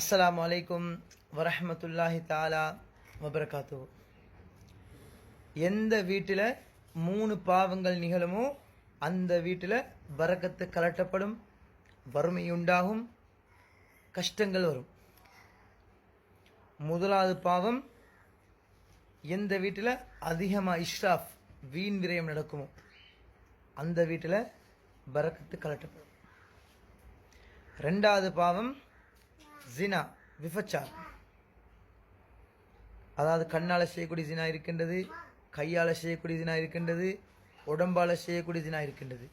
அஸ்ஸலாமு அலைக்கும் வரஹ்மத்துல்லாஹி தஆலா வபரகாத்து. எந்த வீட்டில் 3 பாவங்கள் நிகழுமோ அந்த வீட்டில் பரக்கத்து கலட்டப்படும், வறுமை உண்டாகும், கஷ்டங்கள் வரும். முதலாவது பாவம், எந்த வீட்டில் அதிகமாக இஸ்ராஃப் வீண் விரயம் நடக்குமோ அந்த வீட்டில் பரக்கத்து கலட்டப்படும். ரெண்டாவது பாவம் ஜினா, விபச்சாரம். அதாவது கண்ணால் செய்யக்கூடிய ஜினா இருக்கின்றது, கையால் செய்யக்கூடிய ஜினா இருக்கின்றது, உடம்பால் செய்யக்கூடிய ஜினா இருக்கின்றது.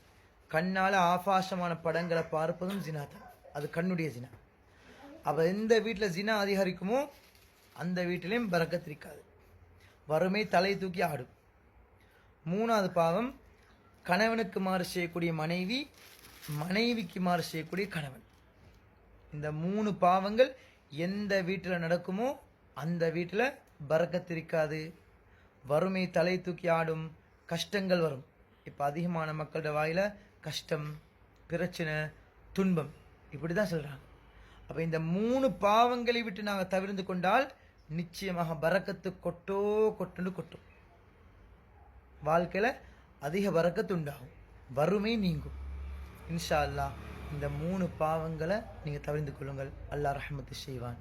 கண்ணால் ஆபாசமான படங்களை பார்ப்பதும் ஜினா தான், அது கண்ணுடைய ஜினா. அப்போ எந்த வீட்டில் ஜினா அதிகரிக்குமோ அந்த வீட்டிலையும் பரக்கத் இருக்காது, வறுமை தலை தூக்கி ஆடும். மூணாவது பாவம், கணவனுக்கு மாறு செய்யக்கூடிய மனைவி, மனைவிக்கு மாறு செய்யக்கூடிய கணவன். இந்த 3 பாவங்கள் எந்த வீட்டில் நடக்குமோ அந்த வீட்டில் பரக்கத் இருக்காது, வறுமை தலை தூக்கி ஆடும், கஷ்டங்கள் வரும். இப்போ அதிகமான மக்களோட வாயில கஷ்டம், பிரச்சனை, துன்பம் இப்படி தான் சொல்கிறாங்க. அப்போ இந்த 3 பாவங்களை விட்டு நாங்கள் தவிர்த்து கொண்டால் நிச்சயமாக பரக்கத்து கொட்டுன்னு கொட்டும். வாழ்க்கையில் அதிக பரக்கத்து உண்டாகும், வறுமை நீங்கும். இன்ஷா அல்லாஹ் இந்த 3 பாவங்களை நீங்கள் தவிர்த்து கொள்ளுங்கள். அல்லாஹ் ரஹ்மத்து செய்வான்.